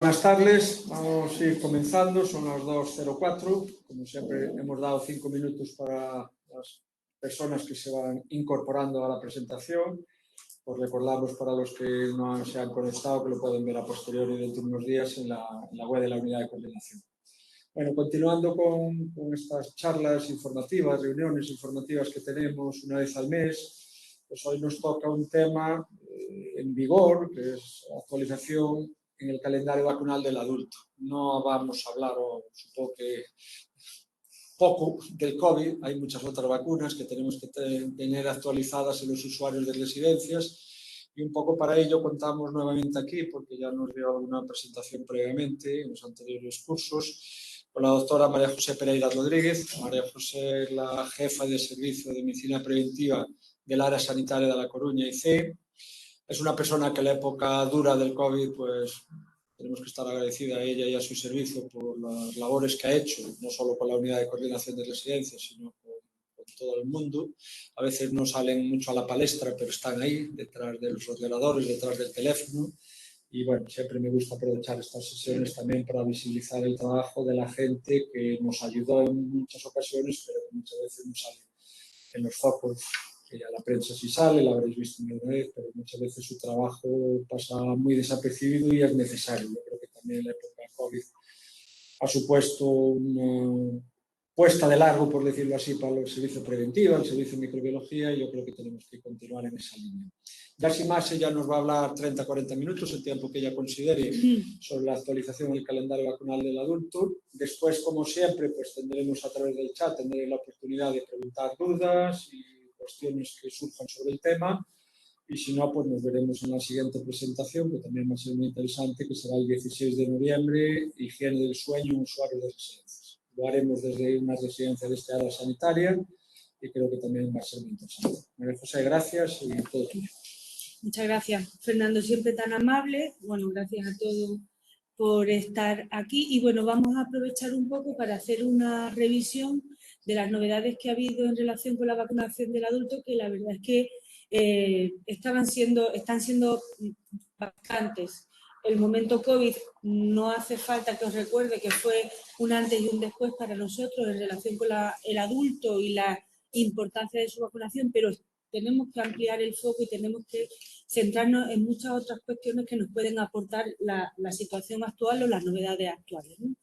Buenas tardes, vamos a ir comenzando, son las 2:04, como siempre hemos dado 5 minutos para las personas que se van incorporando a la presentación. Os recordamos para los que no se han conectado que lo pueden ver a posteriori dentro de unos días en la web de la unidad de coordinación. Bueno, continuando con estas charlas informativas, reuniones informativas que tenemos una vez al mes, pues hoy nos toca un tema en vigor, que es actualización en el calendario vacunal del adulto. No vamos a hablar, o supongo que poco, del COVID. Hay muchas otras vacunas que tenemos que tener actualizadas en los usuarios de residencias y un poco para ello contamos nuevamente aquí, porque ya nos dio alguna presentación previamente en los anteriores cursos, con la doctora María José Pereira Rodríguez. María José es la jefa de servicio de medicina preventiva del área sanitaria de La Coruña IC. Es una persona que en la época dura del COVID, pues tenemos que estar agradecida a ella y a su servicio por las labores que ha hecho, no solo con la unidad de coordinación de residencias, sino con todo el mundo. A veces no salen mucho a la palestra, pero están ahí, detrás de los ordenadores, detrás del teléfono. Y bueno, siempre me gusta aprovechar estas sesiones también para visibilizar el trabajo de la gente que nos ayudó en muchas ocasiones, pero que muchas veces no sale en los focos, que ya la prensa sí sale, la habréis visto una vez, pero muchas veces su trabajo pasa muy desapercibido y es necesario. Yo creo que también la época de COVID ha supuesto una puesta de largo, por decirlo así, para el servicio preventivo, el servicio de microbiología, y yo creo que tenemos que continuar en esa línea. Ya sin más, ella nos va a hablar 30-40 minutos, el tiempo que ella considere, sobre la actualización del calendario vacunal del adulto. Después, como siempre, pues tendremos a través del chat, tendréis la oportunidad de preguntar dudas y cuestiones que surjan sobre el tema. Y si no, pues nos veremos en la siguiente presentación, que también va a ser muy interesante, que será el 16 de noviembre, higiene del sueño en usuarios de residencias. Lo haremos desde una residencia de esta área sanitaria y creo que también va a ser muy interesante. María José, gracias y todo tuyo. Muchas gracias, Fernando, siempre tan amable. Bueno, gracias a todos por estar aquí. Y bueno, vamos a aprovechar un poco para hacer una revisión de las novedades que ha habido en relación con la vacunación del adulto, que la verdad es que están siendo bastantes. El momento COVID no hace falta que os recuerde que fue un antes y un después para nosotros en relación con el adulto y la importancia de su vacunación, pero tenemos que ampliar el foco y tenemos que centrarnos en muchas otras cuestiones que nos pueden aportar la situación actual o las novedades actuales, ¿no?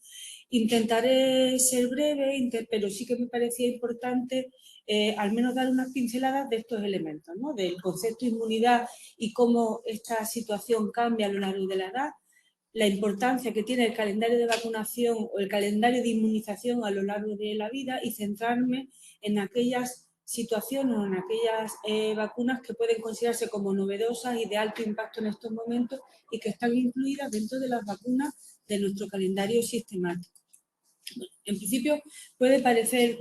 Intentaré ser breve, pero sí que me parecía importante al menos dar unas pinceladas de estos elementos, ¿no? Del concepto de inmunidad y cómo esta situación cambia a lo largo de la edad, la importancia que tiene el calendario de vacunación o el calendario de inmunización a lo largo de la vida y centrarme en aquellas situaciones o en aquellas vacunas que pueden considerarse como novedosas y de alto impacto en estos momentos y que están incluidas dentro de las vacunas de nuestro calendario sistemático. Bueno, en principio puede parecer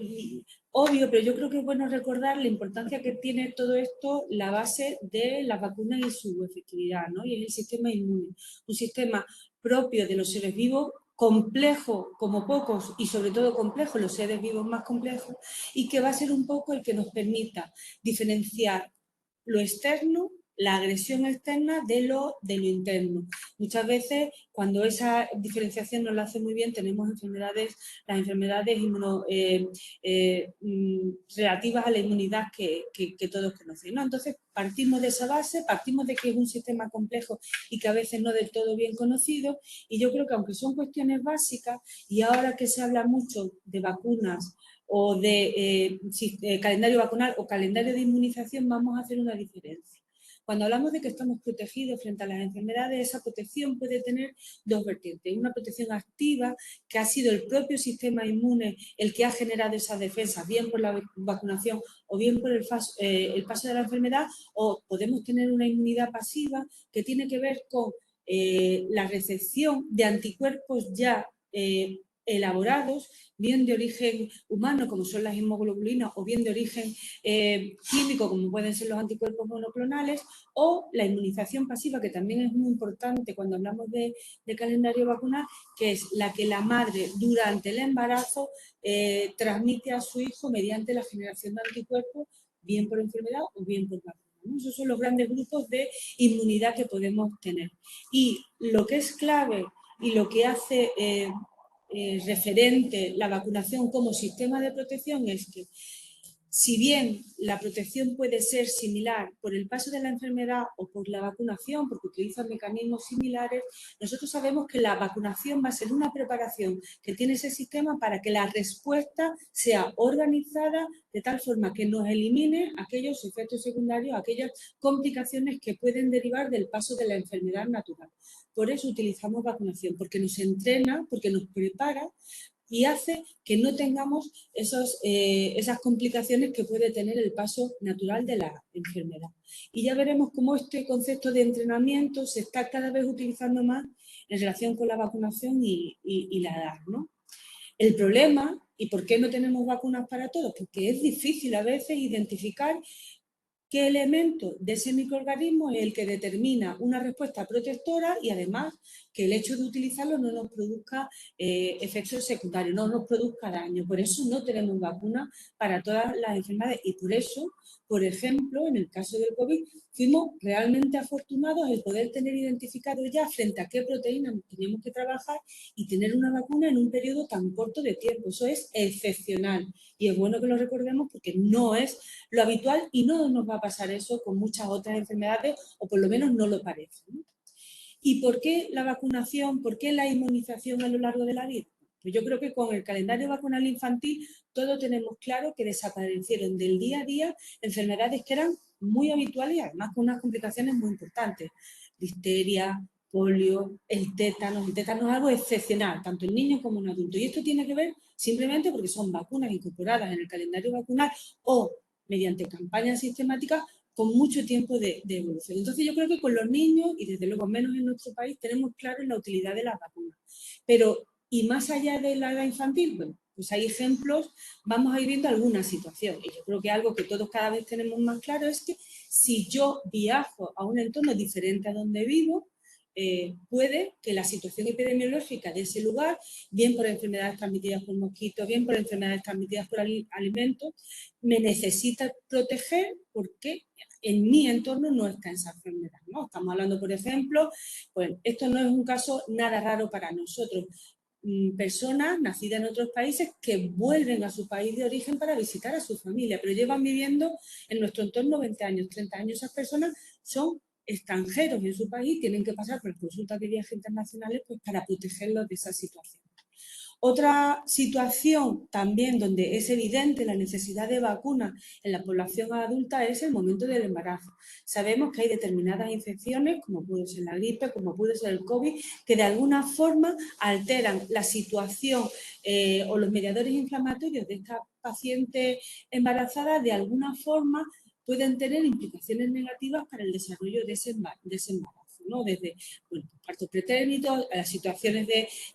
obvio, pero yo creo que es bueno recordar la importancia que tiene todo esto, la base de las vacunas y su efectividad, ¿no? Y es el sistema inmune, un sistema propio de los seres vivos, complejo como pocos y sobre todo complejo, los seres vivos más complejos, y que va a ser un poco el que nos permita diferenciar lo externo, la agresión externa de lo interno. Muchas veces, cuando esa diferenciación no la hace muy bien, tenemos las enfermedades relativas a la inmunidad que todos conocen, ¿no? Entonces, partimos de esa base, partimos de que es un sistema complejo y que a veces no del todo bien conocido, y yo creo que aunque son cuestiones básicas, y ahora que se habla mucho de vacunas, o de calendario vacunal o calendario de inmunización, vamos a hacer una diferencia. Cuando hablamos de que estamos protegidos frente a las enfermedades, esa protección puede tener dos vertientes. Una protección activa, que ha sido el propio sistema inmune el que ha generado esas defensas, bien por la vacunación o bien por el paso de la enfermedad, o podemos tener una inmunidad pasiva que tiene que ver con la recepción de anticuerpos ya elaborados, bien de origen humano, como son las inmunoglobulinas, o bien de origen químico, como pueden ser los anticuerpos monoclonales, o la inmunización pasiva, que también es muy importante cuando hablamos de calendario vacunal, que es la que la madre durante el embarazo transmite a su hijo mediante la generación de anticuerpos, bien por enfermedad o bien por vacuna, ¿no? Esos son los grandes grupos de inmunidad que podemos tener. Y lo que es clave y lo que hace referente la vacunación como sistema de protección es que, si bien la protección puede ser similar por el paso de la enfermedad o por la vacunación, porque utilizan mecanismos similares, nosotros sabemos que la vacunación va a ser una preparación que tiene ese sistema para que la respuesta sea organizada de tal forma que nos elimine aquellos efectos secundarios, aquellas complicaciones que pueden derivar del paso de la enfermedad natural. Por eso utilizamos vacunación, porque nos entrena, porque nos prepara y hace que no tengamos esas complicaciones que puede tener el paso natural de la enfermedad. Y ya veremos cómo este concepto de entrenamiento se está cada vez utilizando más en relación con la vacunación y la edad, ¿no? El problema, ¿y por qué no tenemos vacunas para todos? Porque es difícil a veces identificar qué elemento de ese microorganismo es el que determina una respuesta protectora y además que el hecho de utilizarlo no nos produzca efectos secundarios, no nos produzca daño. Por eso no tenemos vacunas para todas las enfermedades y por eso, por ejemplo, en el caso del COVID, fuimos realmente afortunados en poder tener identificado ya frente a qué proteínas teníamos que trabajar y tener una vacuna en un periodo tan corto de tiempo. Eso es excepcional y es bueno que lo recordemos porque no es lo habitual y no nos va a pasar eso con muchas otras enfermedades, o por lo menos no lo parece, ¿no? ¿Y por qué la vacunación, por qué la inmunización a lo largo de la vida? Pues yo creo que con el calendario vacunal infantil todos tenemos claro que desaparecieron del día a día enfermedades que eran muy habituales y además con unas complicaciones muy importantes. Difteria, polio, el tétano es algo excepcional, tanto en niños como en adultos. Y esto tiene que ver simplemente porque son vacunas incorporadas en el calendario vacunal o mediante campañas sistemáticas con mucho tiempo de evolución. Entonces yo creo que con los niños, y desde luego menos en nuestro país, tenemos claro la utilidad de las vacunas. Pero, y más allá de la edad infantil, bueno, pues hay ejemplos, vamos a ir viendo alguna situación. Y yo creo que algo que todos cada vez tenemos más claro es que si yo viajo a un entorno diferente a donde vivo, puede que la situación epidemiológica de ese lugar, bien por enfermedades transmitidas por mosquitos, bien por enfermedades transmitidas por alimentos, me necesita proteger porque en mi entorno no está esa enfermedad, ¿no? Estamos hablando, por ejemplo, pues esto no es un caso nada raro para nosotros. Personas nacidas en otros países que vuelven a su país de origen para visitar a su familia, pero llevan viviendo en nuestro entorno 20 años, 30 años. Esas personas son extranjeros en su país, tienen que pasar por las consultas de viaje internacionales pues, para protegerlos de esa situación. Otra situación también donde es evidente la necesidad de vacunas en la población adulta es el momento del embarazo. Sabemos que hay determinadas infecciones, como puede ser la gripe, como puede ser el COVID, que de alguna forma alteran la situación o los mediadores inflamatorios de esta paciente embarazada, de alguna forma pueden tener implicaciones negativas para el desarrollo de ese embarazo, ¿no? Desde partos pretérmitos, a las situaciones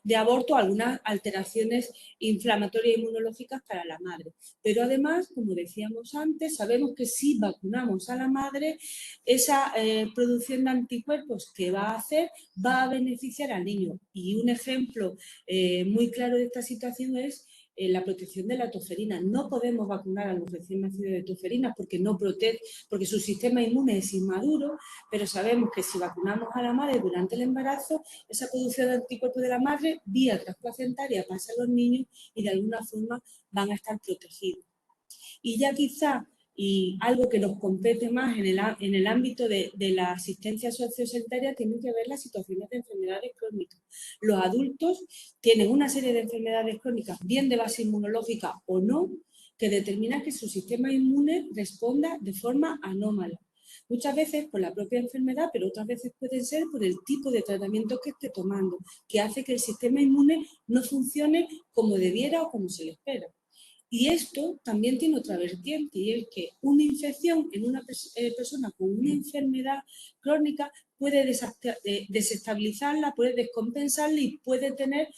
de aborto, algunas alteraciones inflamatorias e inmunológicas para la madre. Pero además, como decíamos antes, sabemos que si vacunamos a la madre, esa producción de anticuerpos que va a hacer va a beneficiar al niño. Y un ejemplo muy claro de esta situación es la protección de la toferina. No podemos vacunar a los recién nacidos de toferina porque no protege, porque su sistema inmune es inmaduro, pero sabemos que si vacunamos a la madre durante el embarazo, esa producción de anticuerpos de la madre vía transplacentaria pasa a los niños y de alguna forma van a estar protegidos. Y ya quizá, y algo que nos compete más en el ámbito de la asistencia sociosanitaria, tiene que ver las situaciones de enfermedades crónicas. Los adultos tienen una serie de enfermedades crónicas, bien de base inmunológica o no, que determinan que su sistema inmune responda de forma anómala. Muchas veces por la propia enfermedad, pero otras veces pueden ser por el tipo de tratamiento que esté tomando, que hace que el sistema inmune no funcione como debiera o como se le espera. Y esto también tiene otra vertiente, y es que una infección en una persona con una enfermedad crónica puede desestabilizarla, puede descompensarla y puede tener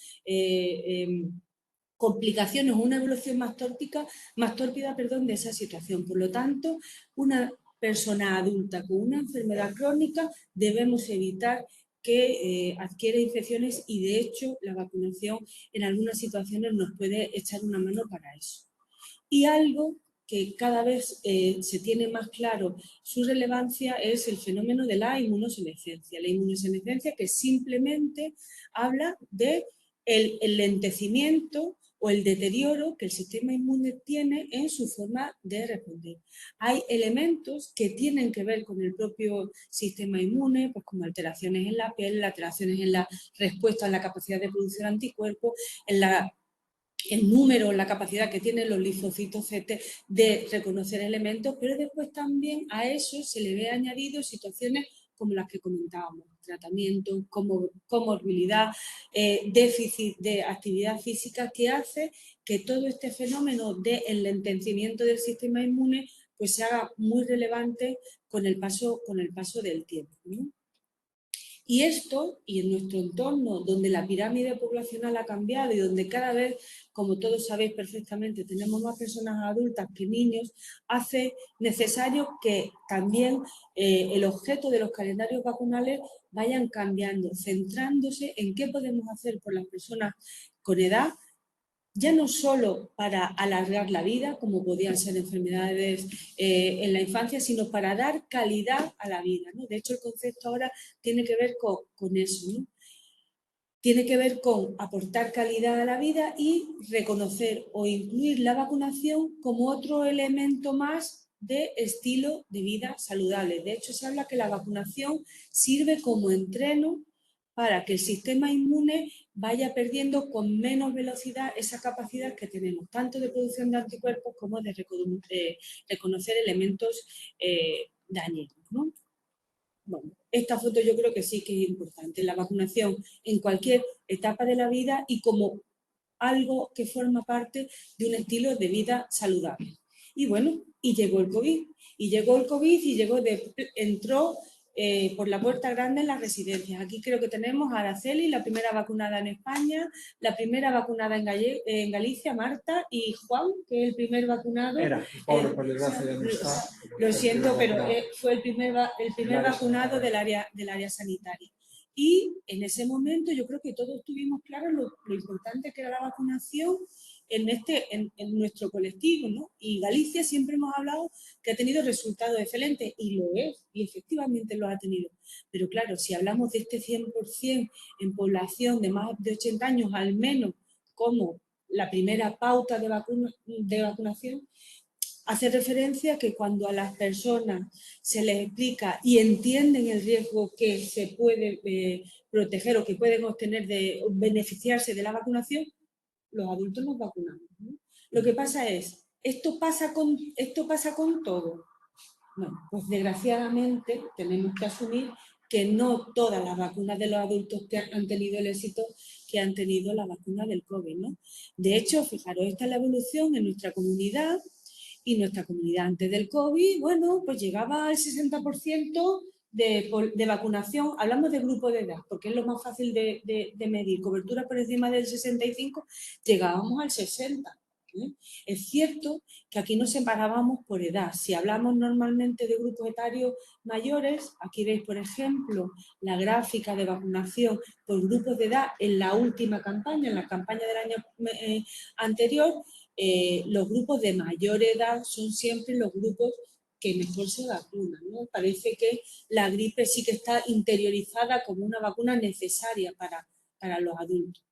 complicaciones o una evolución más tórpida de esa situación. Por lo tanto, una persona adulta con una enfermedad crónica debemos evitar que adquiere infecciones y, de hecho, la vacunación en algunas situaciones nos puede echar una mano para eso. Y algo que cada vez se tiene más claro su relevancia es el fenómeno de la inmunosenescencia. La inmunosenescencia que simplemente habla de el lentecimiento o el deterioro que el sistema inmune tiene en su forma de responder. Hay elementos que tienen que ver con el propio sistema inmune, pues como alteraciones en la piel, alteraciones en la respuesta, en la capacidad de producir anticuerpos, en el número, la capacidad que tienen los linfocitos CT de reconocer elementos, pero después también a eso se le ve añadido situaciones como las que comentábamos, tratamiento, comorbilidad, déficit de actividad física, que hace que todo este fenómeno de enlentecimiento del sistema inmune pues se haga muy relevante con el paso del tiempo, ¿no? Y esto, y en nuestro entorno, donde la pirámide poblacional ha cambiado y donde cada vez, como todos sabéis perfectamente, tenemos más personas adultas que niños, hace necesario que también el objeto de los calendarios vacunales vayan cambiando, centrándose en qué podemos hacer por las personas con edad, ya no solo para alargar la vida, como podían ser enfermedades en la infancia, sino para dar calidad a la vida, ¿no? De hecho, el concepto ahora tiene que ver con eso, ¿no? Tiene que ver con aportar calidad a la vida y reconocer o incluir la vacunación como otro elemento más de estilo de vida saludable. De hecho, se habla que la vacunación sirve como entreno para que el sistema inmune vaya perdiendo con menos velocidad esa capacidad que tenemos, tanto de producción de anticuerpos como de reconocer elementos dañinos, ¿no? Bueno, esta foto yo creo que sí que es importante, la vacunación en cualquier etapa de la vida y como algo que forma parte de un estilo de vida saludable. Y bueno, y llegó el COVID, entró por la puerta grande en las residencias. Aquí creo que tenemos a Araceli, la primera vacunada en España, la primera vacunada en Galicia, Marta, y Juan, que es el primer vacunado. Era, Pablo, por desgracia, ya no está. Lo siento, pero fue el primer vacunado del área sanitaria. Y en ese momento yo creo que todos tuvimos claro lo importante que era la vacunación en nuestro colectivo, ¿no? Y Galicia siempre hemos hablado que ha tenido resultados excelentes, y lo es, y efectivamente lo ha tenido. Pero claro, si hablamos de este 100% en población de más de 80 años, al menos como la primera pauta de vacunación, hace referencia que cuando a las personas se les explica y entienden el riesgo que se puede proteger o que pueden obtener de beneficiarse de la vacunación, los adultos nos vacunamos, ¿no? Lo que pasa es, ¿esto pasa con todo? Bueno, pues desgraciadamente tenemos que asumir que no todas las vacunas de los adultos que han tenido el éxito que han tenido la vacuna del COVID, ¿no? De hecho, fijaros, esta es la evolución en nuestra comunidad, y nuestra comunidad antes del COVID, bueno, pues llegaba al 60% de vacunación. Hablamos de grupo de edad, porque es lo más fácil de medir. Cobertura por encima del 65, llegábamos al 60%. ¿eh? Es cierto que aquí nos separábamos por edad. Si hablamos normalmente de grupos etarios mayores, aquí veis, por ejemplo, la gráfica de vacunación por grupos de edad en la última campaña, en la campaña del año anterior. Los grupos de mayor edad son siempre los grupos que mejor se vacunan, ¿no? Parece que la gripe sí que está interiorizada como una vacuna necesaria para los adultos.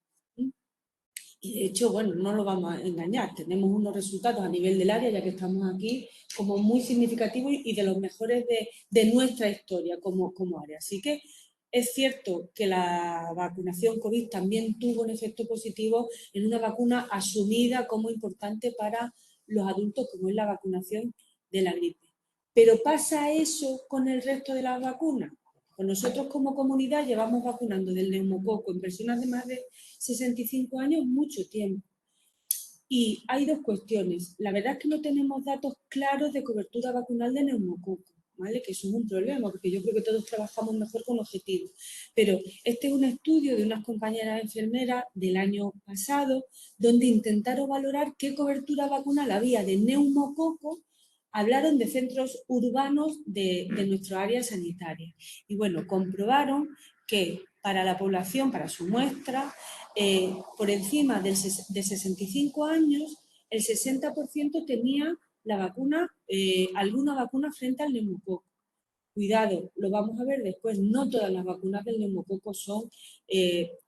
Y de hecho, bueno, no lo vamos a engañar, tenemos unos resultados a nivel del área, ya que estamos aquí, como muy significativos y de los mejores de nuestra historia como área. Así que es cierto que la vacunación COVID también tuvo un efecto positivo en una vacuna asumida como importante para los adultos, como es la vacunación de la gripe. ¿Pero pasa eso con el resto de las vacunas? Pues nosotros como comunidad llevamos vacunando del neumococo en personas de más de 65 años mucho tiempo. Y hay dos cuestiones. La verdad es que no tenemos datos claros de cobertura vacunal de neumococo, ¿vale? Que eso es un problema, porque yo creo que todos trabajamos mejor con objetivos. Pero este es un estudio de unas compañeras enfermeras del año pasado, donde intentaron valorar qué cobertura vacunal había de neumococo. Hablaron de centros urbanos de nuestra área sanitaria. Y bueno, comprobaron que para la población, para su muestra, por encima de 65 años, el 60% tenía la vacuna, alguna vacuna frente al neumococo. Cuidado, lo vamos a ver después, no todas las vacunas del neumococo son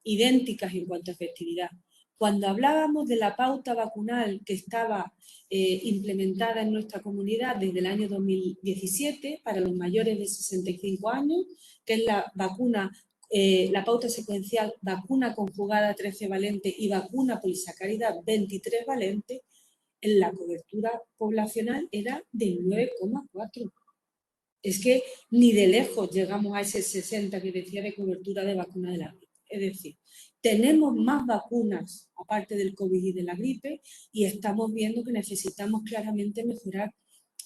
idénticas en cuanto a efectividad. Cuando hablábamos de la pauta vacunal que estaba implementada en nuestra comunidad desde el año 2017 para los mayores de 65 años, que es la vacuna, la pauta secuencial vacuna conjugada 13 valente y vacuna polisacárida 23 valente, en la cobertura poblacional era del 9,4. Es que ni de lejos llegamos a ese 60 que decía de cobertura de vacuna de la gripe. Es decir, tenemos más vacunas aparte del COVID y de la gripe y estamos viendo que necesitamos claramente mejorar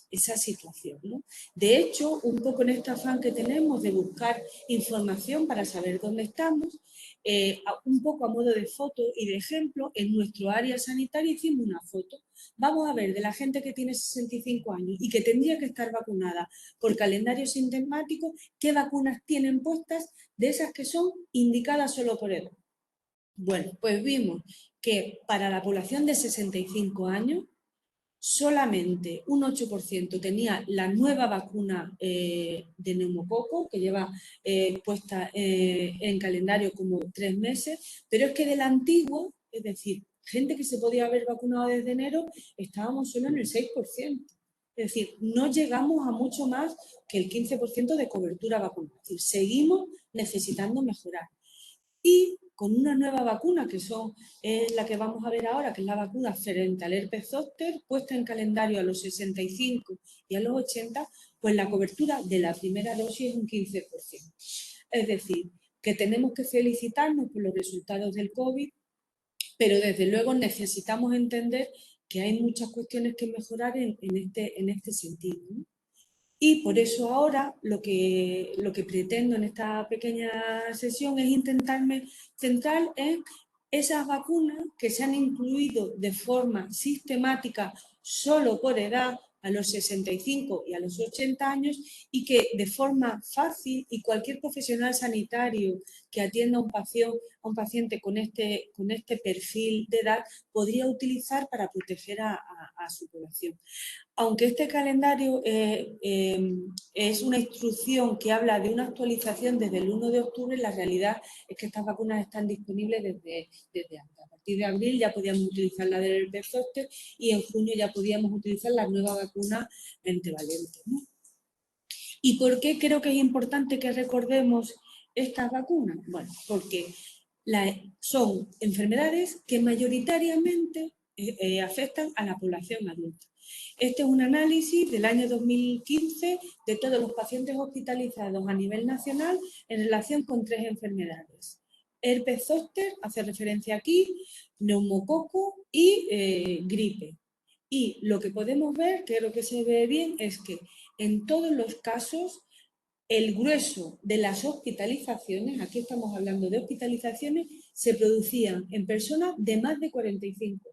esa situación, ¿no? De hecho, un poco en este afán que tenemos de buscar información para saber dónde estamos, un poco a modo de foto y de ejemplo, en nuestro área sanitaria hicimos una foto. Vamos a ver de la gente que tiene 65 años y que tendría que estar vacunada por calendario sintomático, qué vacunas tienen puestas de esas que son indicadas solo por edad. Bueno, pues vimos que para la población de 65 años, solamente un 8% tenía la nueva vacuna de neumococo, que lleva puesta en calendario como 3 meses, pero es que del antiguo, es decir, gente que se podía haber vacunado desde enero, estábamos solo en el 6%. Es decir, no llegamos a mucho más que el 15% de cobertura vacunal. Es decir, seguimos necesitando mejorar. Y con una nueva vacuna, que es la que vamos a ver ahora, que es la vacuna frente al herpes zóster, puesta en calendario a los 65 y a los 80, pues la cobertura de la primera dosis es un 15%. Es decir, que tenemos que felicitarnos por los resultados del COVID, pero desde luego necesitamos entender que hay muchas cuestiones que mejorar en este sentido, ¿no? Y por eso ahora lo que pretendo en esta pequeña sesión es intentarme centrar en esas vacunas que se han incluido de forma sistemática solo por edad a los 65 y a los 80 años y que de forma fácil y cualquier profesional sanitario que atienda a un paciente con este perfil de edad podría utilizar para proteger a su población. Aunque este calendario es una instrucción que habla de una actualización desde el 1 de octubre, la realidad es que estas vacunas están disponibles desde antes. A partir de abril ya podíamos utilizar la del herpes zóster y en junio ya podíamos utilizar la nueva vacuna pentavalente, ¿no? ¿Y por qué creo que es importante que recordemos estas vacunas? Bueno, porque son enfermedades que mayoritariamente afectan a la población adulta. Este es un análisis del año 2015 de todos los pacientes hospitalizados a nivel nacional en relación con 3 enfermedades. Herpes zóster, hace referencia aquí, neumococo y gripe. Y lo que podemos ver, que creo que se ve bien, es que en todos los casos el grueso de las hospitalizaciones, aquí estamos hablando de hospitalizaciones, se producían en personas de más de 45.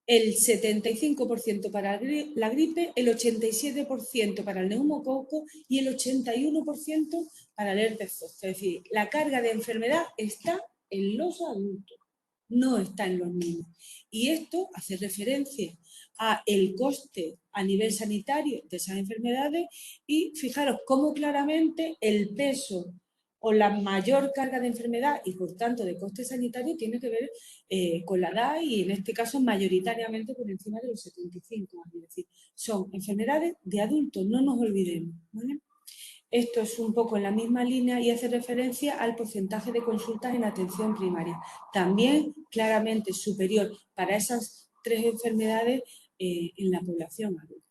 El 75% para la gripe, el 87% para el neumococo y el 81% para el herpes zóster. Es decir, la carga de enfermedad está en los adultos, no está en los niños. Y esto hace referencia a el coste a nivel sanitario de esas enfermedades y fijaros cómo claramente el peso o la mayor carga de enfermedad y por tanto de coste sanitario tiene que ver con la edad y en este caso mayoritariamente por encima de los 75 años. Es decir, son enfermedades de adultos, no nos olvidemos, ¿vale? Esto es un poco en la misma línea y hace referencia al porcentaje de consultas en atención primaria. También claramente superior para esas 3 enfermedades en la población adulta.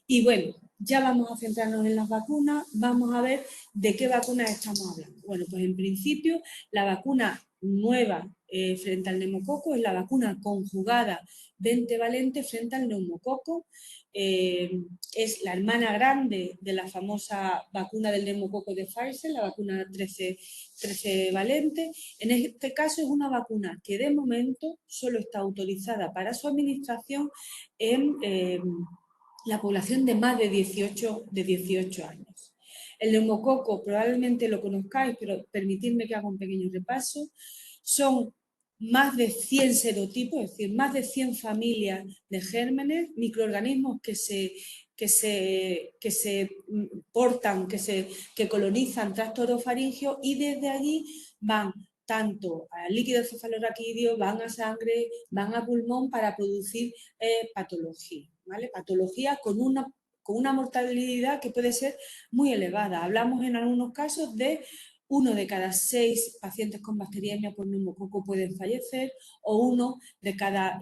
Y bueno, ya vamos a centrarnos en las vacunas, vamos a ver de qué vacunas estamos hablando. Bueno, pues en principio la vacuna nueva frente al neumococo es la vacuna conjugada 20 valente frente al neumococo. Es la hermana grande de la famosa vacuna del neumococo de Pfizer, la vacuna 13 valente. En este caso es una vacuna que de momento solo está autorizada para su administración en la población de más de 18 años. El neumococo probablemente lo conozcáis, pero permitidme que haga un pequeño repaso. Son más de 100 serotipos, es decir, más de 100 familias de gérmenes, microorganismos que se portan, que colonizan tracto orofaringio, y desde allí van tanto al líquido cefalorraquídeo, van a sangre, van a pulmón para producir patología, ¿vale? Patología con una mortalidad que puede ser muy elevada. Hablamos en algunos casos de 1 de cada 6 pacientes con bacteriemia por neumococo pueden fallecer, o 1 de cada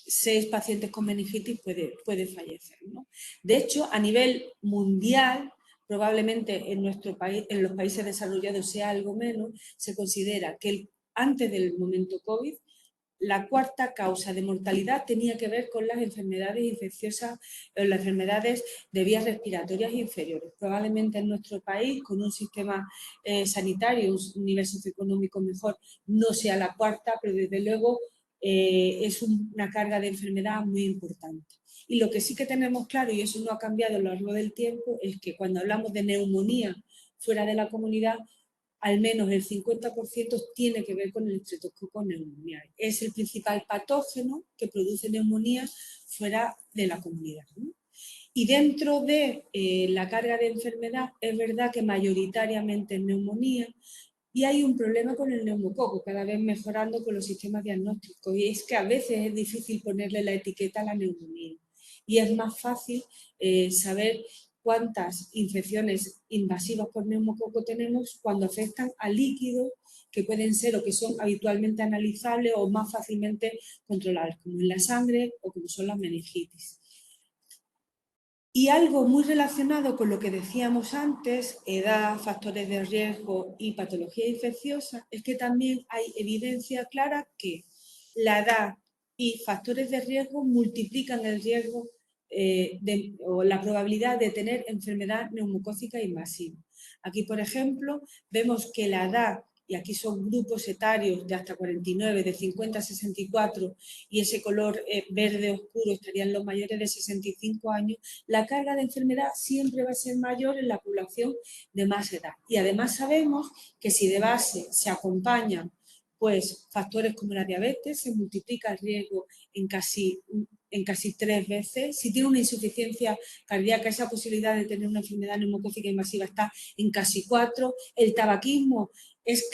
6 pacientes con meningitis puede fallecer, ¿no? De hecho, a nivel mundial, probablemente en nuestro país, en los países desarrollados sea algo menos, se considera que antes del momento COVID, la cuarta causa de mortalidad tenía que ver con las enfermedades infecciosas, las enfermedades de vías respiratorias inferiores. Probablemente en nuestro país, con un sistema sanitario, un nivel socioeconómico mejor, no sea la cuarta, pero desde luego es una carga de enfermedad muy importante. Y lo que sí que tenemos claro, y eso no ha cambiado a lo largo del tiempo, es que cuando hablamos de neumonía fuera de la comunidad, al menos el 50% tiene que ver con el Streptococcus pneumoniae. Es el principal patógeno que produce neumonía fuera de la comunidad, ¿no? Y dentro de la carga de enfermedad, es verdad que mayoritariamente es neumonía, y hay un problema con el neumococo, cada vez mejorando con los sistemas diagnósticos, y es que a veces es difícil ponerle la etiqueta a la neumonía. Y es más fácil saber cuántas infecciones invasivas por neumococo tenemos cuando afectan a líquidos que pueden ser o que son habitualmente analizables o más fácilmente controlables, como en la sangre o como son las meningitis. Y algo muy relacionado con lo que decíamos antes, edad, factores de riesgo y patología infecciosa, es que también hay evidencia clara que la edad y factores de riesgo multiplican el riesgo o la probabilidad de tener enfermedad neumocócica invasiva. Aquí, por ejemplo, vemos que la edad, y aquí son grupos etarios de hasta 49, de 50 a 64, y ese color verde oscuro estarían los mayores de 65 años, la carga de enfermedad siempre va a ser mayor en la población de más edad. Y además sabemos que si de base se acompañan pues factores como la diabetes, se multiplica el riesgo en casi 3 veces. Si tiene una insuficiencia cardíaca, esa posibilidad de tener una enfermedad neumocócica invasiva está en casi 4. El tabaquismo es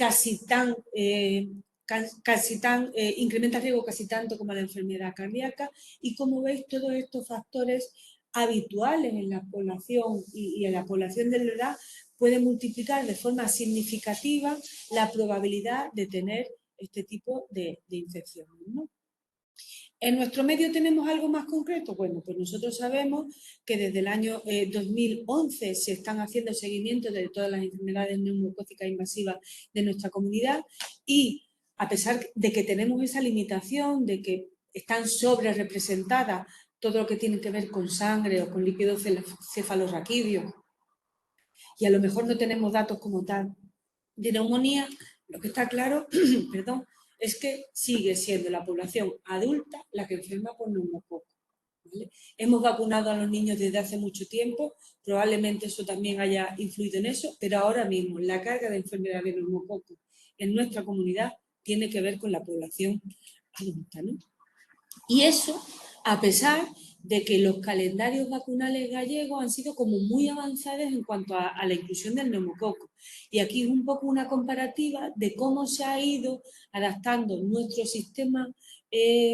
incrementa el riesgo casi tanto como la enfermedad cardíaca. Y como veis, todos estos factores habituales en la población y en la población de la edad puede multiplicar de forma significativa la probabilidad de tener este tipo de infecciones, ¿no? ¿En nuestro medio tenemos algo más concreto? Bueno, pues nosotros sabemos que desde el año 2011 se están haciendo seguimientos de todas las enfermedades neumocócicas invasivas de nuestra comunidad, y a pesar de que tenemos esa limitación de que están sobre representadas todo lo que tiene que ver con sangre o con líquido cefalorraquídeo, y a lo mejor no tenemos datos como tal de neumonía, lo que está claro perdón, es que sigue siendo la población adulta la que enferma por neumococo, ¿vale? Hemos vacunado a los niños desde hace mucho tiempo, probablemente eso también haya influido en eso, pero ahora mismo la carga de enfermedad de neumococo en nuestra comunidad tiene que ver con la población adulta, ¿no? Y eso a pesar de que los calendarios vacunales gallegos han sido como muy avanzados en cuanto a la inclusión del neumococo. Y aquí es un poco una comparativa de cómo se ha ido adaptando nuestro sistema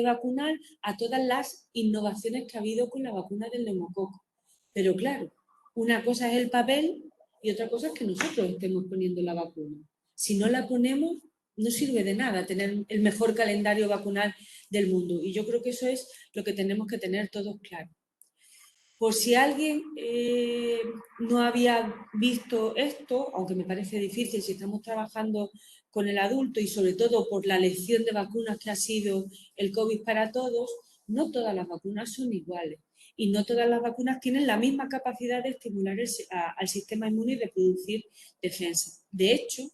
vacunal a todas las innovaciones que ha habido con la vacuna del neumococo. Pero claro, una cosa es el papel y otra cosa es que nosotros estemos poniendo la vacuna. Si no la ponemos, no sirve de nada tener el mejor calendario vacunal del mundo. Y yo creo que eso es lo que tenemos que tener todos claro. Por si alguien no había visto esto, aunque me parece difícil si estamos trabajando con el adulto y sobre todo por la elección de vacunas que ha sido el COVID para todos, no todas las vacunas son iguales y no todas las vacunas tienen la misma capacidad de estimular al sistema inmune y de producir defensa. De hecho,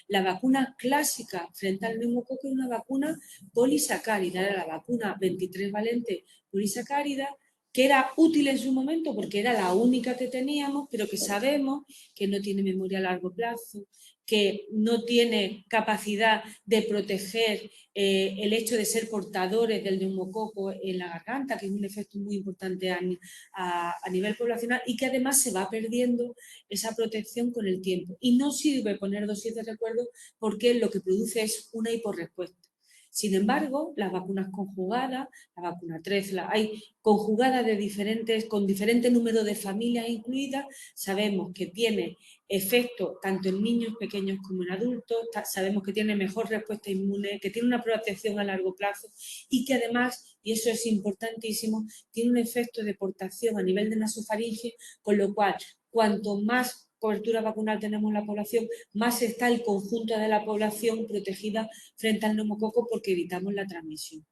la vacuna clásica frente al neumococo es una vacuna polisacárida, era la vacuna 23 valente polisacárida, que era útil en su momento porque era la única que teníamos, pero que sabemos que no tiene memoria a largo plazo, que no tiene capacidad de proteger el hecho de ser portadores del neumococo en la garganta, que es un efecto muy importante a nivel poblacional y que además se va perdiendo esa protección con el tiempo. Y no sirve poner dosis de recuerdo porque lo que produce es una hiporrespuesta. Sin embargo, las vacunas conjugadas, la vacuna 3, hay conjugadas con diferente número de familias incluidas, sabemos que tiene efecto tanto en niños pequeños como en adultos, sabemos que tiene mejor respuesta inmune, que tiene una protección a largo plazo y que además, y eso es importantísimo, tiene un efecto de portación a nivel de nasofaringe, con lo cual cuanto más cobertura vacunal tenemos en la población, más está el conjunto de la población protegida frente al neumococo porque evitamos la transmisión.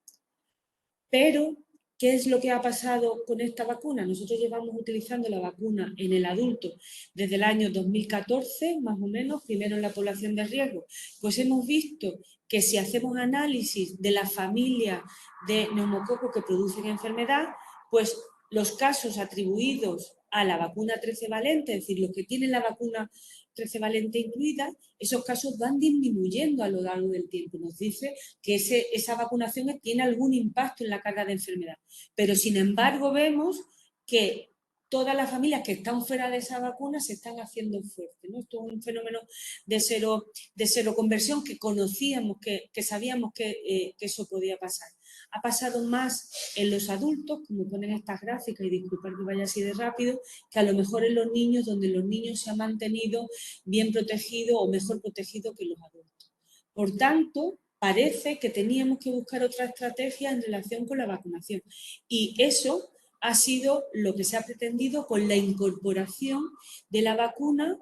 Pero, ¿qué es lo que ha pasado con esta vacuna? Nosotros llevamos utilizando la vacuna en el adulto desde el año 2014, más o menos, primero en la población de riesgo. Pues hemos visto que si hacemos análisis de la familia de neumococo que producen enfermedad, pues los casos atribuidos a la vacuna 13 valente, es decir, los que tienen la vacuna 13 valente incluida, esos casos van disminuyendo a lo largo del tiempo. Nos dice que esa vacunación tiene algún impacto en la carga de enfermedad. Pero, sin embargo, vemos que todas las familias que están fuera de esa vacuna se están haciendo fuertes, ¿no? Esto es un fenómeno de seroconversión que conocíamos, que sabíamos que eso podía pasar. Ha pasado más en los adultos, como ponen estas gráficas, y disculpad que vaya así de rápido, que a lo mejor en los niños, donde los niños se han mantenido bien protegidos o mejor protegidos que los adultos. Por tanto, parece que teníamos que buscar otra estrategia en relación con la vacunación. Y eso ha sido lo que se ha pretendido con la incorporación de la vacuna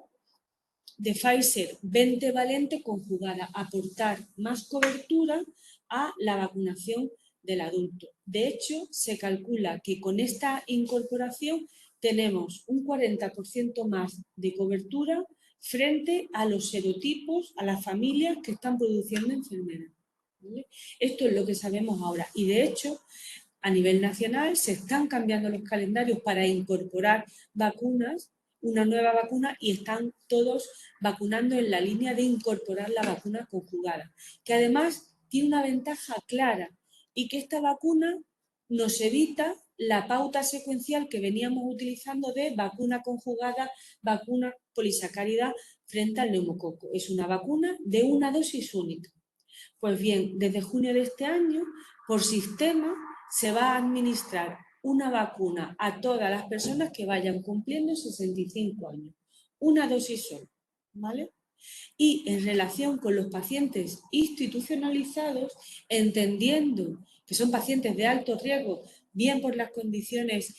de Pfizer 20 valente conjugada, aportar más cobertura a la vacunación del adulto. De hecho, se calcula que con esta incorporación tenemos un 40% más de cobertura frente a los serotipos, a las familias que están produciendo enfermedad. ¿Vale? Esto es lo que sabemos ahora y, de hecho, a nivel nacional se están cambiando los calendarios para incorporar vacunas, una nueva vacuna, y están todos vacunando en la línea de incorporar la vacuna conjugada, que además tiene una ventaja clara y que esta vacuna nos evita la pauta secuencial que veníamos utilizando de vacuna conjugada, vacuna polisacárida frente al neumococo. Es una vacuna de una dosis única. Pues bien, desde junio de este año, por sistema, se va a administrar una vacuna a todas las personas que vayan cumpliendo 65 años. Una dosis sola, ¿vale? Y en relación con los pacientes institucionalizados, entendiendo que son pacientes de alto riesgo, bien por las condiciones,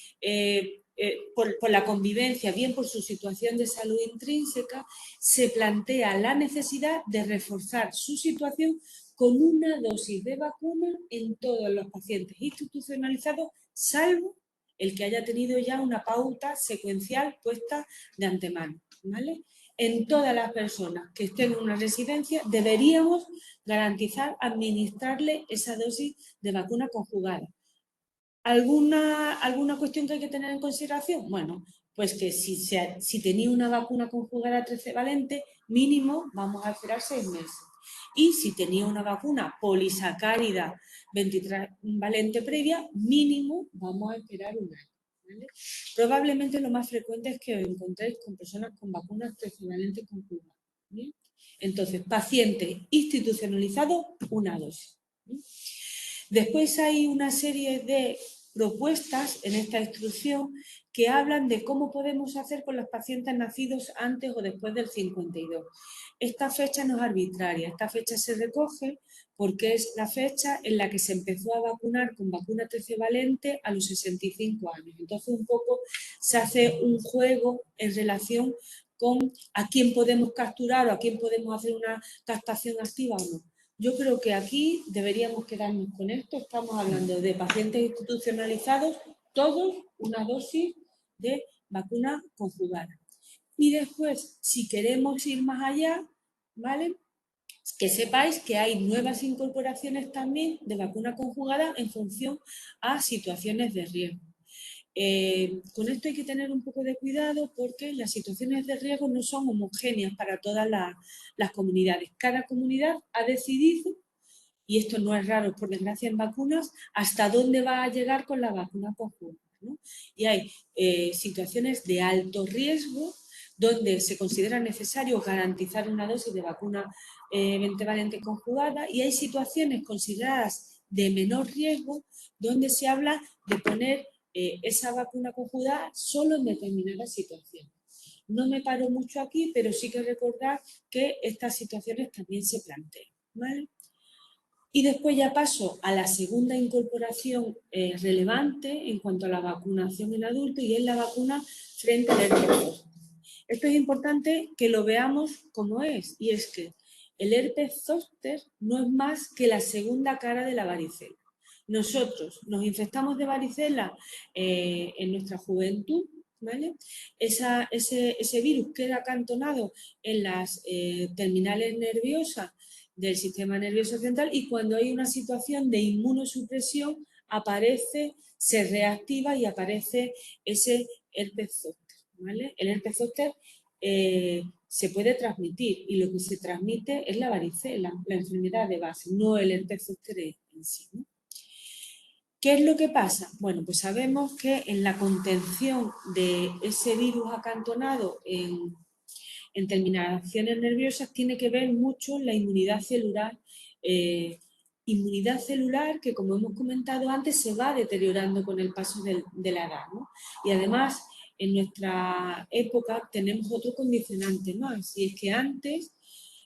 por la convivencia, bien por su situación de salud intrínseca, se plantea la necesidad de reforzar su situación con una dosis de vacuna en todos los pacientes institucionalizados, salvo el que haya tenido ya una pauta secuencial puesta de antemano, ¿vale? En todas las personas que estén en una residencia deberíamos garantizar administrarle esa dosis de vacuna conjugada. ¿Alguna cuestión que hay que tener en consideración? Bueno, pues que si tenía una vacuna conjugada 13 valente, mínimo vamos a esperar 6 meses. Y si tenía una vacuna polisacárida 23 valente previa, mínimo vamos a esperar un año. ¿Vale? Probablemente lo más frecuente es que os encontréis con personas con vacunas 13 valente conjugadas. ¿Bien? Entonces, paciente institucionalizado, una dosis. ¿Bien? Después hay una serie de propuestas en esta instrucción que hablan de cómo podemos hacer con los pacientes nacidos antes o después del 52. Esta fecha no es arbitraria, esta fecha se recoge porque es la fecha en la que se empezó a vacunar con vacuna 13 valente a los 65 años. Entonces, un poco se hace un juego en relación con a quién podemos capturar o a quién podemos hacer una captación activa o no. Yo creo que aquí deberíamos quedarnos con esto. Estamos hablando de pacientes institucionalizados, todos una dosis de vacuna conjugada. Y después, si queremos ir más allá, ¿vale? Que sepáis que hay nuevas incorporaciones también de vacuna conjugada en función a situaciones de riesgo. Con esto hay que tener un poco de cuidado porque las situaciones de riesgo no son homogéneas para todas las comunidades. Cada comunidad ha decidido, y esto no es raro por desgracia en vacunas, hasta dónde va a llegar con la vacuna conjunta, ¿no? Y hay situaciones de alto riesgo donde se considera necesario garantizar una dosis de vacuna pentavalente conjugada, y hay situaciones consideradas de menor riesgo donde se habla de poner esa vacuna conjugada solo en determinadas situaciones. No me paro mucho aquí, pero sí que recordar que estas situaciones también se plantean, ¿vale? Y después ya paso a la segunda incorporación relevante en cuanto a la vacunación en adultos, y es la vacuna frente al herpes zóster. Esto es importante que lo veamos como es, y es que el herpes zóster no es más que la segunda cara de la varicela. Nosotros nos infectamos de varicela en nuestra juventud, ¿vale? Ese virus queda acantonado en las terminales nerviosas del sistema nervioso central, y cuando hay una situación de inmunosupresión aparece, se reactiva y aparece ese herpes zóster, ¿vale? El herpes zóster se puede transmitir, y lo que se transmite es la varicela, la enfermedad de base, no el herpes zóster en sí, ¿no? ¿Qué es lo que pasa? Bueno, pues sabemos que en la contención de ese virus acantonado en terminaciones nerviosas tiene que ver mucho la inmunidad celular que, como hemos comentado antes, se va deteriorando con el paso de la edad, ¿no? Y además, en nuestra época tenemos otro condicionante más, y es que antes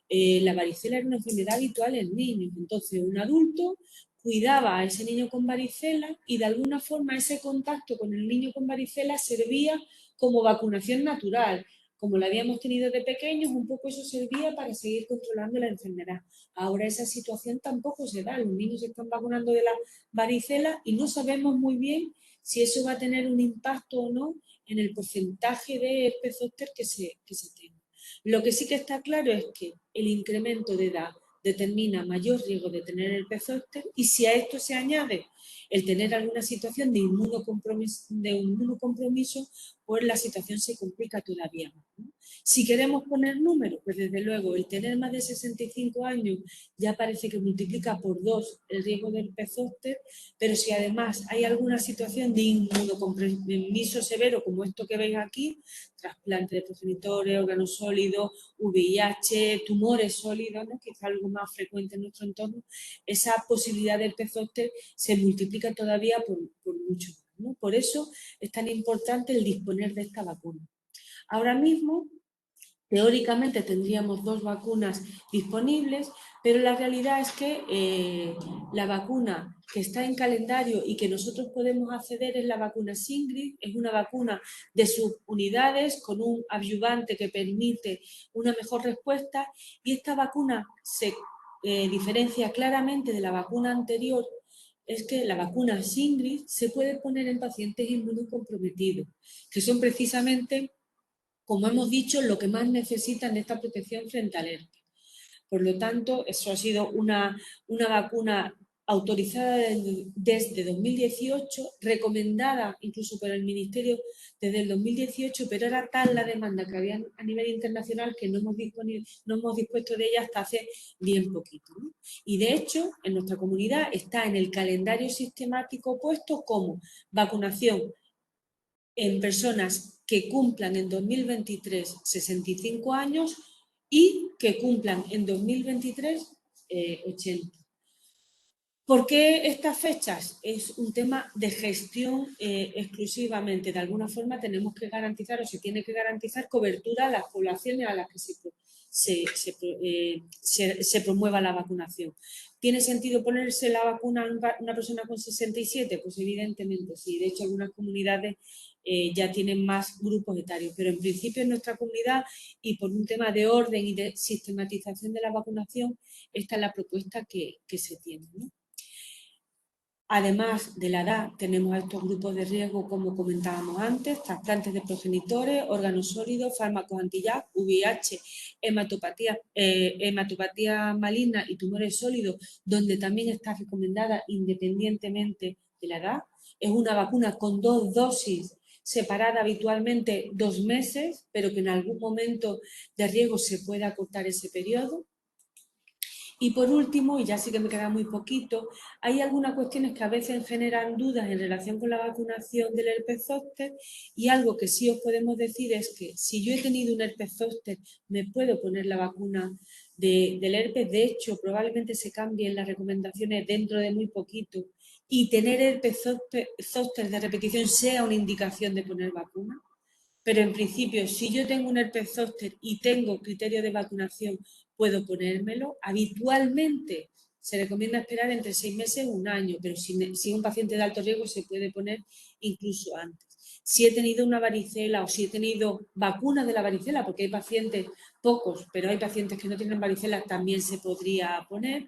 la varicela era una enfermedad habitual en niños. Entonces, un adulto cuidaba a ese niño con varicela y de alguna forma ese contacto con el niño con varicela servía como vacunación natural. Como la habíamos tenido de pequeños, un poco eso servía para seguir controlando la enfermedad. Ahora esa situación tampoco se da. Los niños se están vacunando de la varicela y no sabemos muy bien si eso va a tener un impacto o no en el porcentaje de herpes zóster que se tenga. Lo que sí que está claro es que el incremento de edad determina mayor riesgo de tener herpes zóster, y si a esto se añade el tener alguna situación de inmunocompromiso, pues la situación se complica todavía más, ¿no? Si queremos poner números, pues desde luego el tener más de 65 años ya parece que multiplica por 2 el riesgo de herpes zóster, pero si además hay alguna situación de inmunocompromiso severo, como esto que veis aquí, trasplante de progenitores, órganos sólidos, VIH, tumores sólidos, ¿no?, que es algo más frecuente en nuestro entorno, esa posibilidad del herpes zóster se multiplica todavía por mucho más, ¿no? Por eso es tan importante el disponer de esta vacuna. Ahora mismo, teóricamente tendríamos 2 vacunas disponibles, pero la realidad es que la vacuna que está en calendario y que nosotros podemos acceder es la vacuna Shingrix. Es una vacuna de subunidades con un adyuvante que permite una mejor respuesta, y esta vacuna se diferencia claramente de la vacuna anterior. Es que la vacuna Shingrix se puede poner en pacientes inmunocomprometidos, que son precisamente, como hemos dicho, lo que más necesitan esta protección frente al herpes. Por lo tanto, eso ha sido una vacuna autorizada desde 2018, recomendada incluso por el Ministerio desde el 2018, pero era tal la demanda que había a nivel internacional que no hemos dispuesto de ella hasta hace bien poquito, ¿no? Y de hecho, en nuestra comunidad está en el calendario sistemático puesto como vacunación en personas que cumplan en 2023 65 años y que cumplan en 2023 80. ¿Por qué estas fechas? Es un tema de gestión exclusivamente. De alguna forma tenemos que garantizar, o se tiene que garantizar, cobertura a las poblaciones a las que se promueva la vacunación. ¿Tiene sentido ponerse la vacuna a una persona con 67? Pues evidentemente sí. De hecho, algunas comunidades ya tienen más grupos etarios, pero en principio en nuestra comunidad, y por un tema de orden y de sistematización de la vacunación, esta es la propuesta que se tiene, ¿no? Además de la edad, tenemos a estos grupos de riesgo, como comentábamos antes: trasplantes de progenitores, órganos sólidos, fármacos anti-JAK, VIH, hematopatía maligna y tumores sólidos, donde también está recomendada, independientemente de la edad. Es una vacuna con 2 dosis separada habitualmente 2 meses, pero que en algún momento de riesgo se puede acortar ese periodo. Y por último, y ya sí que me queda muy poquito, hay algunas cuestiones que a veces generan dudas en relación con la vacunación del herpes zóster, y algo que sí os podemos decir es que si yo he tenido un herpes zóster, me puedo poner la vacuna del herpes. De hecho, probablemente se cambien las recomendaciones dentro de muy poquito y tener herpes zóster de repetición sea una indicación de poner vacuna. Pero en principio, si yo tengo un herpes zóster y tengo criterio de vacunación, puedo ponérmelo. Habitualmente se recomienda esperar entre 6 meses y 1 año, pero si es un paciente de alto riesgo se puede poner incluso antes. Si he tenido una varicela o si he tenido vacunas de la varicela, porque hay pacientes, pocos, pero hay pacientes que no tienen varicela, también se podría poner.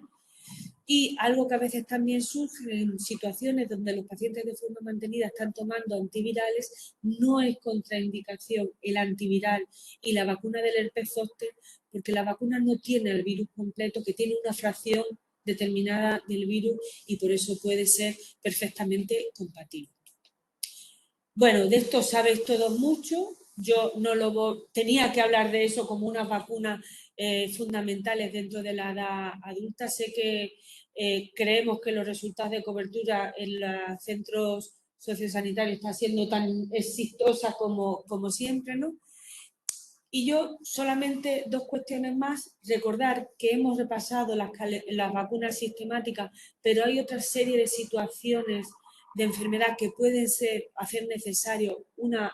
Y algo que a veces también surge en situaciones donde los pacientes de forma mantenida están tomando antivirales, no es contraindicación el antiviral y la vacuna del herpes zóster, porque la vacuna no tiene el virus completo, que tiene una fracción determinada del virus y por eso puede ser perfectamente compatible. Bueno, de esto sabéis todos mucho. Yo no tenía que hablar de eso como unas vacunas fundamentales dentro de la edad adulta. Sé que creemos que los resultados de cobertura en los centros sociosanitarios están siendo tan exitosa como siempre, ¿no? Y yo solamente 2 cuestiones más. Recordar que hemos repasado las vacunas sistemáticas, pero hay otra serie de situaciones de enfermedad que pueden hacer necesario una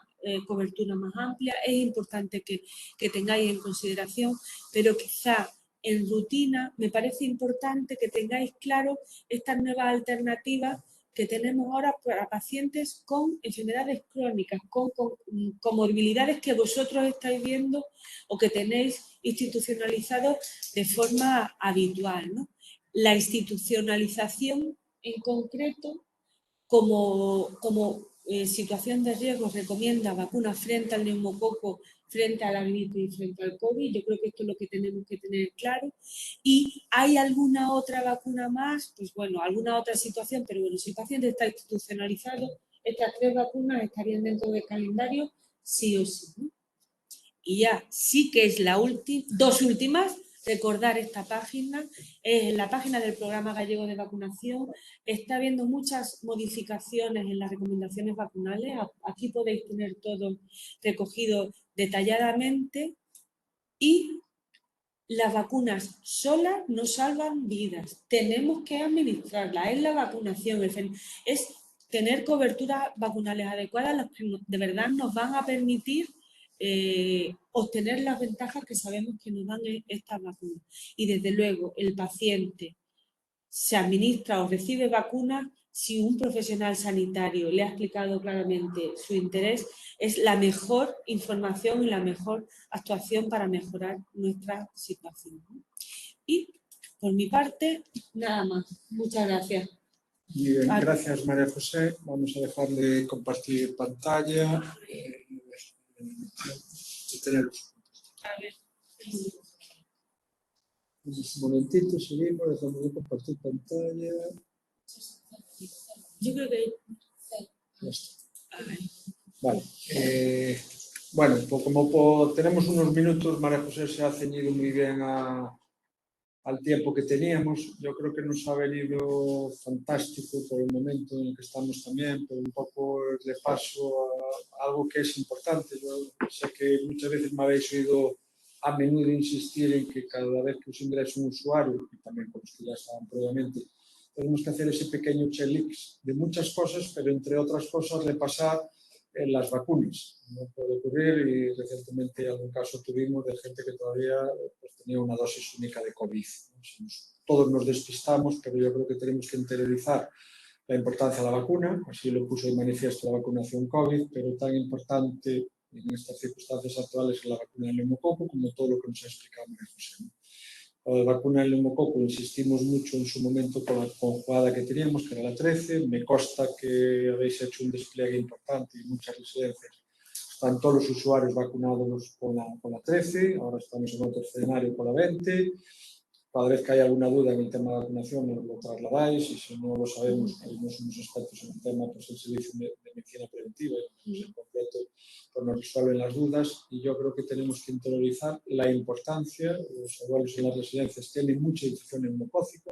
cobertura más amplia. Es importante que tengáis en consideración, pero quizá en rutina me parece importante que tengáis claro estas nuevas alternativas que tenemos ahora para pacientes con enfermedades crónicas, con comorbilidades que vosotros estáis viendo o que tenéis institucionalizados de forma habitual, ¿no? La institucionalización en concreto, como situación de riesgo, recomienda vacunas frente al neumococo, frente a la gripe y frente al COVID. Yo creo que esto es lo que tenemos que tener claro. ¿Y hay alguna otra vacuna más? Pues bueno, alguna otra situación, pero bueno, si el paciente está institucionalizado, estas 3 vacunas estarían dentro del calendario sí o sí, ¿no? Y ya sí que es la 2 últimas, recordar esta página, la página del Programa Gallego de Vacunación. Está habiendo muchas modificaciones en las recomendaciones vacunales. Aquí podéis tener todo recogido detalladamente. Y las vacunas solas no salvan vidas. Tenemos que administrarlas. Es la vacunación, es tener coberturas vacunales adecuadas las que de verdad nos van a permitir obtener las ventajas que sabemos que nos dan estas vacunas. Y desde luego el paciente se administra o recibe vacunas si un profesional sanitario le ha explicado claramente su interés. Es la mejor información y la mejor actuación para mejorar nuestra situación. Y por mi parte, nada más. Muchas gracias. Muy bien, gracias María José. Vamos a dejar de compartir pantalla. Un momentito, seguimos, dejamos de compartir pantalla. Yo creo que... Vale. Bueno, pues como tenemos unos minutos, María José se ha ceñido muy bien al tiempo que teníamos. Yo creo que nos ha venido fantástico por el momento en el que estamos también, por un poco de paso a algo que es importante. Yo sé que muchas veces me habéis oído a menudo insistir en que cada vez que os ingresa un usuario, y también con los que ya estaban previamente, tenemos que hacer ese pequeño checklist de muchas cosas, pero entre otras cosas repasar las vacunas. No puede ocurrir, y recientemente algún caso tuvimos de gente que todavía pues, tenía una dosis única de COVID. Todos nos despistamos, pero yo creo que tenemos que interiorizar la importancia de la vacuna. Así lo puso en manifiesto la vacunación COVID, pero tan importante en estas circunstancias actuales es la vacuna del neumococo, como todo lo que nos ha explicado María José. La vacuna del neumococo insistimos mucho en su momento con la conjugada que teníamos, que era la 13. Me consta que habéis hecho un despliegue importante y muchas residencias están todos los usuarios vacunados con la 13. Ahora estamos en otro escenario con la 20. cada vez que hay alguna duda en el tema de vacunación nos lo trasladáis y si no lo sabemos, no somos expertos en el tema, pues el servicio de medicina preventiva y en concreto pues nos resuelven las dudas y yo creo que tenemos que interiorizar la importancia. Los abuelos en las residencias tienen mucha infección neumocócica,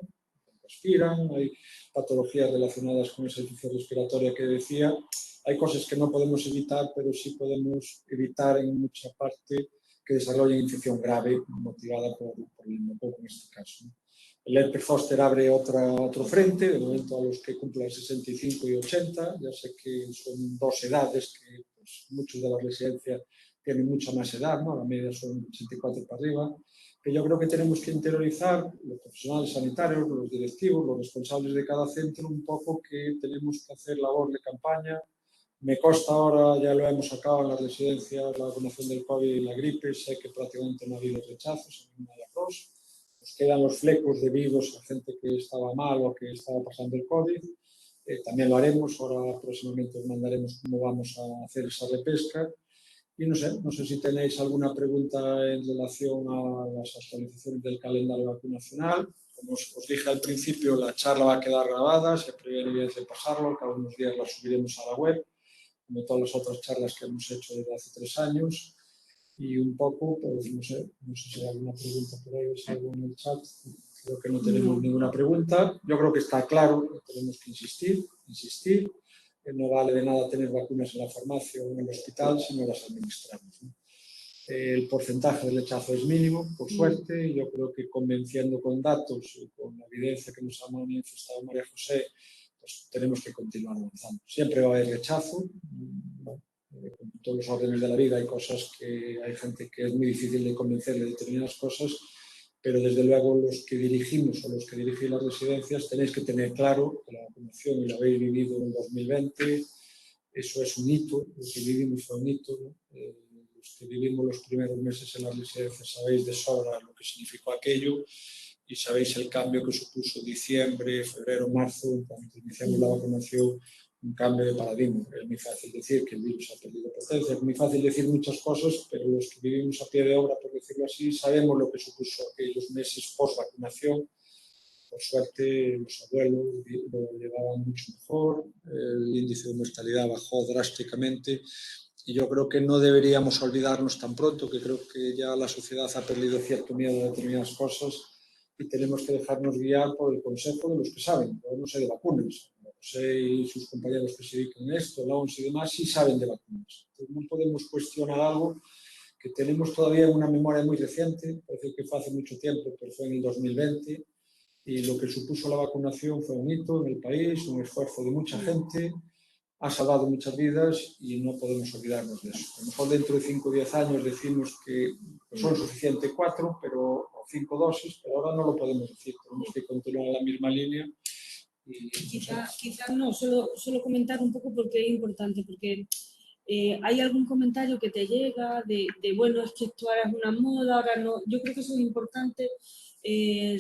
respiran, hay patologías relacionadas con esa infección respiratoria que decía, hay cosas que no podemos evitar, pero sí podemos evitar en mucha parte que desarrollen infección grave motivada por el neumococo en este caso. El herpes zóster abre otro frente, de momento a los que cumplan 65 y 80, ya sé que son dos edades que pues, muchos de la residencia tienen mucha más edad, ¿no? La media son 84 para arriba, que yo creo que tenemos que interiorizar los profesionales sanitarios, los directivos, los responsables de cada centro, un poco que tenemos que hacer labor de campaña. Me consta ahora, ya lo hemos sacado en las residencias, la vacunación del COVID y la gripe, sé que prácticamente no ha habido rechazos en ninguna de las dos. Nos quedan los flecos debidos a gente que estaba mal o que estaba pasando el COVID. También lo haremos, ahora próximamente os mandaremos cómo vamos a hacer esa repesca. Y no sé si tenéis alguna pregunta en relación a las actualizaciones del calendario vacunacional. Como os dije al principio, la charla va a quedar grabada, se prevé evidencia de pasarlo, cada unos días la subiremos a la web, como todas las otras charlas que hemos hecho desde hace 3 años. Y un poco, pues no sé si hay alguna pregunta por ahí o si hay algo en el chat. Creo que no tenemos ninguna pregunta. Yo creo que está claro que tenemos que insistir. No vale de nada tener vacunas en la farmacia o en el hospital si no las administramos, ¿no? El porcentaje de rechazo es mínimo, por suerte, y yo creo que convenciendo con datos y con la evidencia que nos ha manifestado María José, pues tenemos que continuar avanzando. Siempre va a haber rechazo, ¿no? Con todos los órdenes de la vida hay cosas que hay gente que es muy difícil de convencer de determinadas cosas, pero desde luego los que dirigimos o los que dirigen las residencias tenéis que tener claro que la vacunación, y la habéis vivido en el 2020, eso es un hito, lo que vivimos fue un hito, ¿no? Los que vivimos los primeros meses en las residencias sabéis de sobra lo que significó aquello y sabéis el cambio que supuso diciembre, febrero, marzo, cuando iniciamos la vacunación, un cambio de paradigma. Es muy fácil decir que el virus ha perdido potencia, es muy fácil decir muchas cosas, pero los que vivimos a pie de obra, por decirlo así, sabemos lo que supuso aquellos meses post-vacunación. Por suerte, los abuelos lo llevaban mucho mejor, el índice de mortalidad bajó drásticamente y yo creo que no deberíamos olvidarnos tan pronto, que creo que ya la sociedad ha perdido cierto miedo a determinadas cosas y tenemos que dejarnos guiar por el consejo de los que saben. Yo no sé de vacunas, José y sus compañeros que se dedican a esto, la OMS y demás, sí saben de vacunas. Entonces no podemos cuestionar algo que tenemos todavía una memoria muy reciente, parece que fue hace mucho tiempo, pero fue en el 2020, y lo que supuso la vacunación fue un hito en el país, un esfuerzo de mucha gente, ha salvado muchas vidas y no podemos olvidarnos de eso. A lo mejor dentro de 5 o 10 años decimos que son suficientes 4 o 5 dosis, pero ahora no lo podemos decir, tenemos que continuar en la misma línea. Y, Quizás no, solo comentar un poco porque es importante, porque hay algún comentario que te llega de bueno, es que esto ahora es una moda, ahora no. Yo creo que eso es importante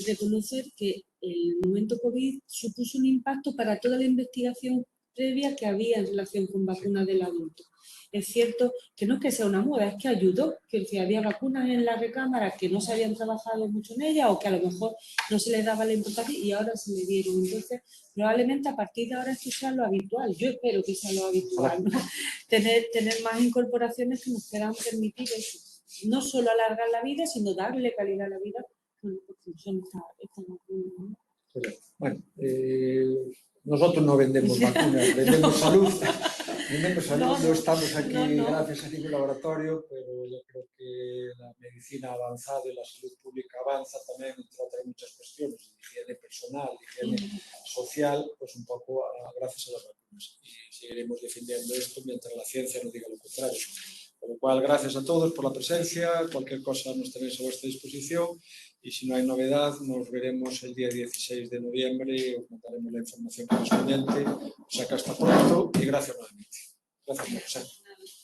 reconocer que el momento COVID supuso un impacto para toda la investigación previa que había en relación con vacunas del adulto. Es cierto que no es que sea una moda, es que ayudó, que había vacunas en la recámara que no se habían trabajado mucho en ellas o que a lo mejor no se les daba la importancia y ahora se le dieron. Entonces, probablemente a partir de ahora esto sea lo habitual. Yo espero que sea lo habitual, ¿no? Tener más incorporaciones que nos puedan permitir eso. No solo alargar la vida, sino darle calidad a la vida. Bueno, nosotros no vendemos vacunas, vendemos salud. No estamos aquí gracias a ningún laboratorio, pero yo creo que la medicina ha avanzado y la salud pública avanza también, entre otras muchas cuestiones, higiene personal, higiene social, pues un poco gracias a las vacunas. Y seguiremos defendiendo esto mientras la ciencia nos diga lo contrario. Con lo cual, gracias a todos por la presencia, cualquier cosa nos tenéis a vuestra disposición y si no hay novedad, nos veremos el día 16 de noviembre, os mandaremos la información correspondiente. O sea que hasta pronto y gracias nuevamente. Gracias, José.